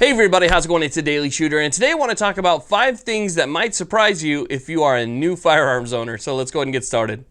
Hey everybody, how's it going? It's a Daily Shooter, and today I want to talk about 5 things that might surprise you if you are a new firearms owner. So let's go ahead and get started.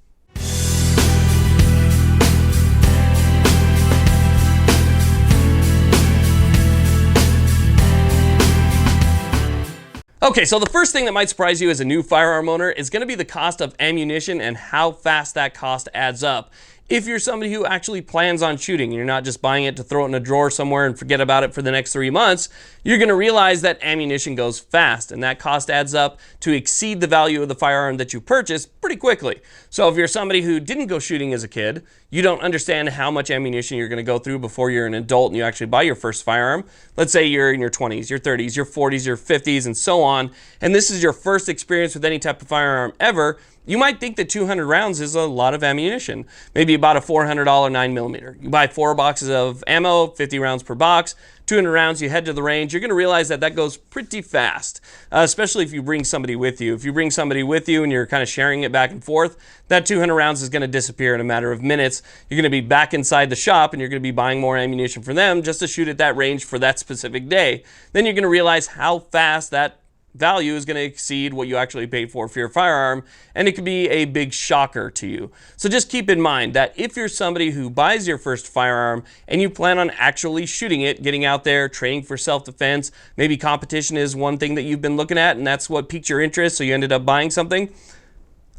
Okay, so the first thing that might surprise you as a new firearm owner is going to be the cost of ammunition and how fast that cost adds up. If you're somebody who actually plans on shooting and you're not just buying it to throw it in a drawer somewhere and forget about it for the next 3 months, you're going to realize that ammunition goes fast and that cost adds up to exceed the value of the firearm that you purchased pretty quickly. So if you're somebody who didn't go shooting as a kid, you don't understand how much ammunition you're going to go through before you're an adult and you actually buy your first firearm. Let's say you're in your 20s, your 30s, your 40s, your 50s, and so on, and this is your first experience with any type of firearm ever. You might think that 200 rounds is a lot of ammunition. Maybe you bought a $400 9mm. You buy 4 boxes of ammo, 50 rounds per box, 200 rounds, you head to the range. You're going to realize that that goes pretty fast, especially if you bring somebody with you. If you bring somebody with you and you're kind of sharing it back and forth, that 200 rounds is going to disappear in a matter of minutes. You're going to be back inside the shop and you're going to be buying more ammunition for them just to shoot at that range for that specific day. Then you're going to realize how fast that value is going to exceed what you actually paid for your firearm, and it could be a big shocker to you. So just keep in mind that if you're somebody who buys your first firearm and you plan on actually shooting it, getting out there, training for self-defense, maybe competition is one thing that you've been looking at and that's what piqued your interest, so you ended up buying something,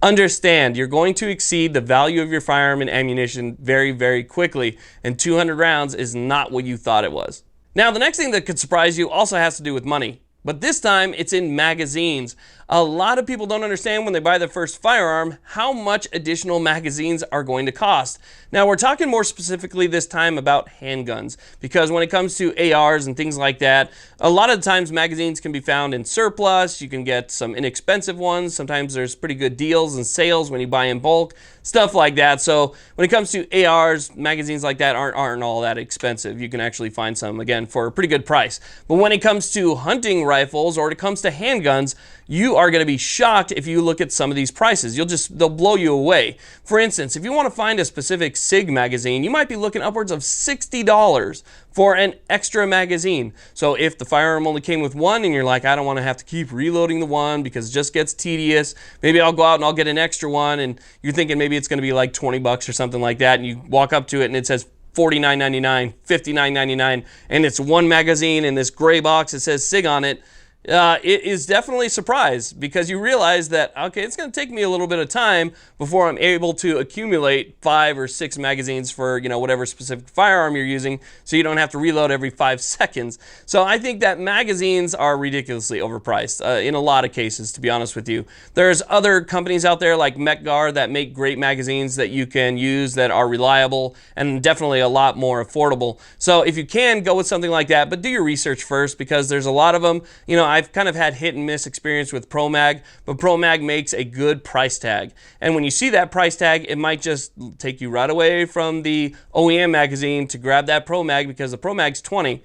understand you're going to exceed the value of your firearm and ammunition very, very quickly, and 200 rounds is not what you thought it was. Now, the next thing that could surprise you also has to do with money. But this time, it's in magazines. A lot of people don't understand when they buy their first firearm how much additional magazines are going to cost. Now, we're talking more specifically this time about handguns, because when it comes to ARs and things like that, a lot of the times magazines can be found in surplus. You can get some inexpensive ones. Sometimes there's pretty good deals and sales when you buy in bulk, stuff like that. So when it comes to ARs, magazines like that aren't all that expensive. You can actually find some, again, for a pretty good price. But when it comes to hunting rifles or it comes to handguns, you are going to be shocked if you look at some of these prices. They'll blow you away. For instance, if you want to find a specific SIG magazine, you might be looking upwards of $60 for an extra magazine. So if the firearm only came with one and you're like, I don't want to have to keep reloading the one because it just gets tedious, maybe I'll go out and I'll get an extra one, and you're thinking maybe it's going to be like 20 bucks or something like that, and you walk up to it and it says $49.99, $59.99, and it's one magazine in this gray box that says SIG on it. It is definitely a surprise, because you realize that, okay, it's going to take me a little bit of time before I'm able to accumulate 5 or 6 magazines for, whatever specific firearm you're using, so you don't have to reload every 5 seconds. So I think that magazines are ridiculously overpriced in a lot of cases, to be honest with you. There's other companies out there like Mecgar that make great magazines that you can use that are reliable and definitely a lot more affordable. So if you can, go with something like that, but do your research first, because there's a lot of them. I've kind of had hit and miss experience with ProMag, but ProMag makes a good price tag. And when you see that price tag, it might just take you right away from the OEM magazine to grab that ProMag, because the ProMag's 20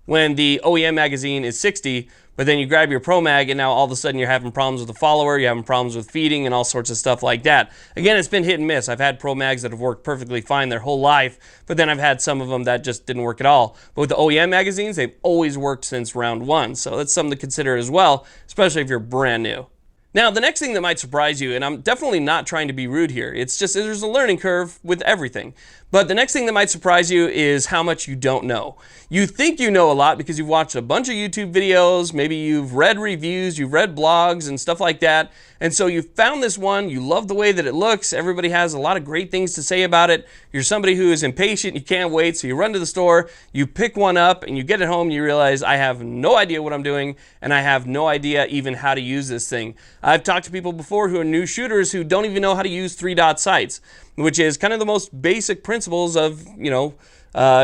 when the OEM magazine is 60. But then you grab your ProMag and now all of a sudden you're having problems with the follower, you're having problems with feeding and all sorts of stuff like that. Again, it's been hit and miss. I've had ProMags that have worked perfectly fine their whole life, but then I've had some of them that just didn't work at all. But with the OEM magazines, they've always worked since round 1. So that's something to consider as well, especially if you're brand new. Now, the next thing that might surprise you, and I'm definitely not trying to be rude here, it's just there's a learning curve with everything. But the next thing that might surprise you is how much you don't know. You think you know a lot because you've watched a bunch of YouTube videos, maybe you've read reviews, you've read blogs and stuff like that, and so you found this one, you love the way that it looks, everybody has a lot of great things to say about it, you're somebody who is impatient, you can't wait, so you run to the store, you pick one up, and you get it home, and you realize, I have no idea what I'm doing, and I have no idea even how to use this thing. I've talked to people before who are new shooters who don't even know how to use 3-dot sights, which is kind of the most basic principles of,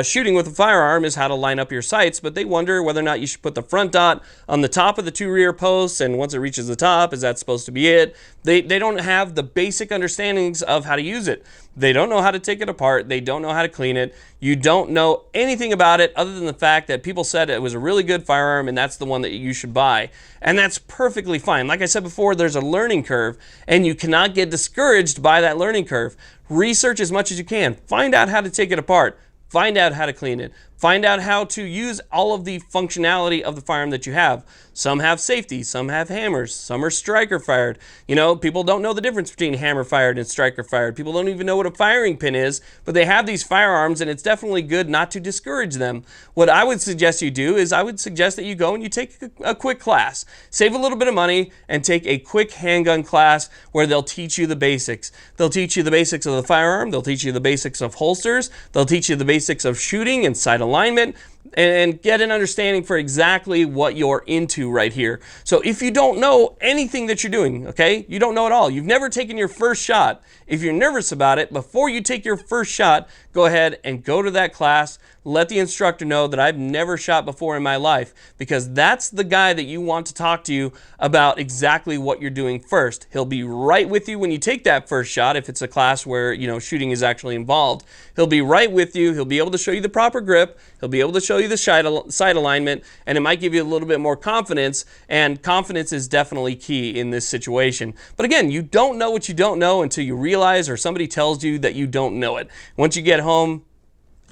shooting with a firearm is how to line up your sights, but they wonder whether or not you should put the front dot on the top of the 2 rear posts, and once it reaches the top, is that supposed to be it? They don't have the basic understandings of how to use it. They don't know how to take it apart. They don't know how to clean it. You don't know anything about it other than the fact that people said it was a really good firearm and that's the one that you should buy. And that's perfectly fine. Like I said before, there's a learning curve and you cannot get discouraged by that learning curve. Research as much as you can. Find out how to take it apart. Find out how to clean it. Find out how to use all of the functionality of the firearm that you have. Some have safety, some have hammers, some are striker fired. You know, people don't know the difference between hammer fired and striker fired. People don't even know what a firing pin is, but they have these firearms, and it's definitely good not to discourage them. What I would suggest you do is I would suggest that you go and you take a quick class. Save a little bit of money and take a quick handgun class where they'll teach you the basics. They'll teach you the basics of the firearm, they'll teach you the basics of holsters, they'll teach you the basics of shooting and sight alignment, and get an understanding for exactly what you're into right here. So if you don't know anything that you're doing, okay, you don't know at all, you've never taken your first shot, if you're nervous about it, before you take your first shot, go ahead and go to that class. Let the instructor know that I've never shot before in my life, because that's the guy that you want to talk to you about exactly what you're doing first. He'll be right with you when you take that first shot, if it's a class where, you know, shooting is actually involved. He'll be right with you. He'll be able to show you the proper grip. He'll be able to show you the sight alignment, and it might give you a little bit more confidence, and confidence is definitely key in this situation. But again, you don't know what you don't know until you realize or somebody tells you that you don't know it. Once you get home,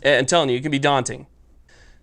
I'm telling you, it can be daunting.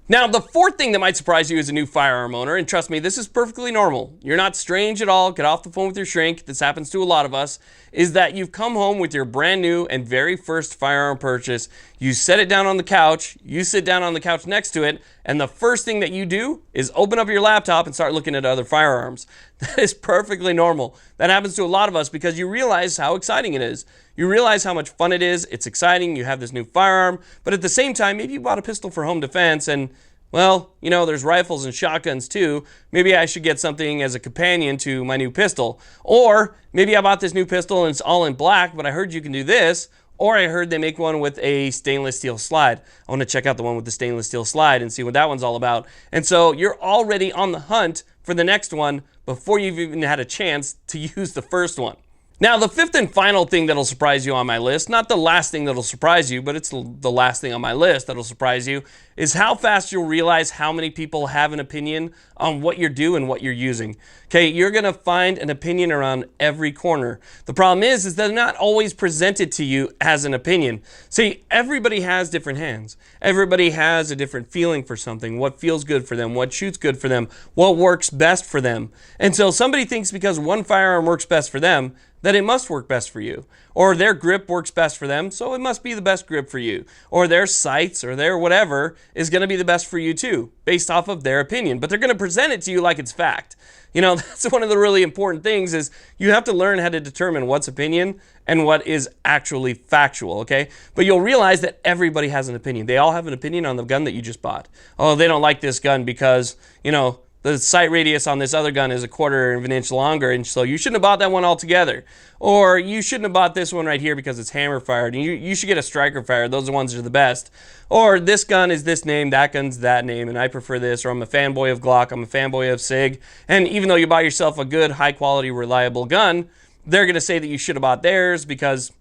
Now, the fourth thing that might surprise you as a new firearm owner, and trust me, this is perfectly normal. You're not strange at all. Get off the phone with your shrink. This happens to a lot of us, is that you've come home with your brand new and very first firearm purchase. You set it down on the couch, you sit down on the couch next to it, and the first thing that you do is open up your laptop and start looking at other firearms. That is perfectly normal. That happens to a lot of us because you realize how exciting it is. You realize how much fun it is. It's exciting. You have this new firearm, but at the same time, maybe you bought a pistol for home defense and, well, you know, there's rifles and shotguns too. Maybe I should get something as a companion to my new pistol. Or maybe I bought this new pistol and it's all in black, but I heard you can do this. Or I heard they make one with a stainless steel slide. I want to check out the one with the stainless steel slide and see what that one's all about. And so you're already on the hunt for the next one before you've even had a chance to use the first one. Now, the fifth and final thing that'll surprise you on my list, not the last thing that'll surprise you, but it's the last thing on my list that'll surprise you, is how fast you'll realize how many people have an opinion on what you're doing and what you're using. Okay, you're gonna find an opinion around every corner. The problem is they're not always presented to you as an opinion. See, everybody has different hands. Everybody has a different feeling for something, what feels good for them, what shoots good for them, what works best for them. And so somebody thinks because one firearm works best for them, that it must work best for you. Or their grip works best for them, so it must be the best grip for you. Or their sights or their whatever is gonna be the best for you too, based off of their opinion. But they're gonna present it to you like it's fact. You know, that's one of the really important things is you have to learn how to determine what's opinion and what is actually factual, okay? But you'll realize that everybody has an opinion. They all have an opinion on the gun that you just bought. Oh, they don't like this gun because, you know, the sight radius on this other gun is 1/4 of an inch longer, and so you shouldn't have bought that one altogether. Or you shouldn't have bought this one right here because it's hammer fired, and you should get a striker fired. Those are the ones that are the best. Or this gun is this name, that gun's that name, and I prefer this. Or I'm a fanboy of Glock, I'm a fanboy of SIG. And even though you buy yourself a good, high quality, reliable gun, they're gonna say that you should have bought theirs because,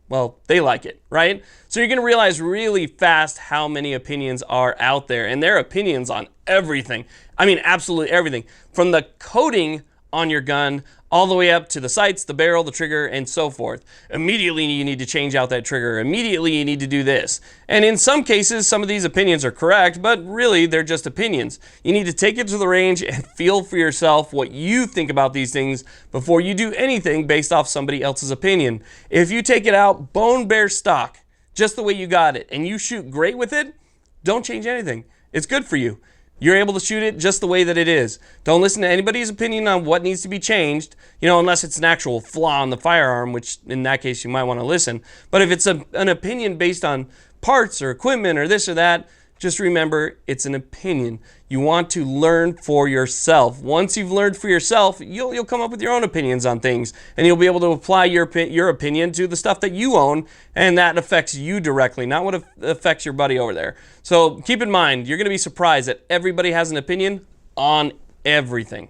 well, they like it, right? So you're gonna realize really fast how many opinions are out there, and their opinions on everything. I mean, absolutely everything. From the coating on your gun all the way up to the sights, the barrel, the trigger, and so forth. Immediately you need to change out that trigger. Immediately you need to do this. And in some cases, some of these opinions are correct, but really they're just opinions. You need to take it to the range and feel for yourself what you think about these things before you do anything based off somebody else's opinion. If you take it out bone bare stock, just the way you got it, and you shoot great with it, don't change anything. It's good for you. You're able to shoot it just the way that it is. Don't listen to anybody's opinion on what needs to be changed, you know, unless it's an actual flaw in the firearm, which in that case you might want to listen. But if it's an opinion based on parts or equipment or this or that, just remember it's an opinion. You want to learn for yourself. Once you've learned for yourself, you'll come up with your own opinions on things, and you'll be able to apply your opinion to the stuff that you own, and that affects you directly, not what affects your buddy over there. So keep in mind, you're going to be surprised that everybody has an opinion on everything.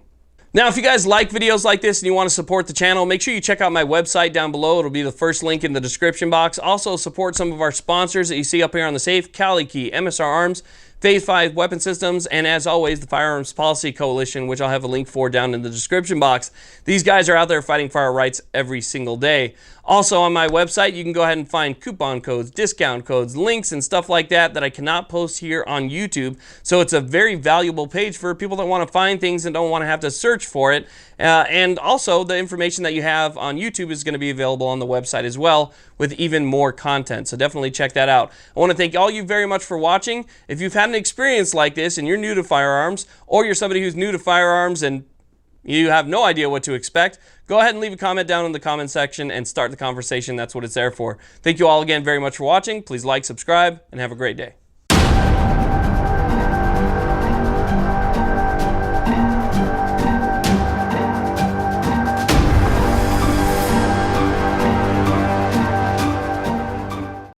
Now, if you guys like videos like this and you want to support the channel, make sure you check out my website down below. It'll be the first link in the description box. Also, support some of our sponsors that you see up here on the safe, Cali Key, MSR Arms, Phase 5 weapon systems, and as always, the Firearms Policy Coalition, which I'll have a link for down in the description box. These guys are out there fighting for our rights every single day. Also on my website, you can go ahead and find coupon codes, discount codes, links, and stuff like that I cannot post here on YouTube. So it's a very valuable page for people that want to find things and don't want to have to search for it. And also, the information that you have on YouTube is going to be available on the website as well, with even more content. So definitely check that out. I want to thank all you very much for watching. If you've had an experience like this and you're new to firearms, or you're somebody who's new to firearms and you have no idea what to expect, go ahead and leave a comment down in the comment section and start the conversation. That's what it's there for. Thank you all again very much for watching. Please like, subscribe, and have a great day.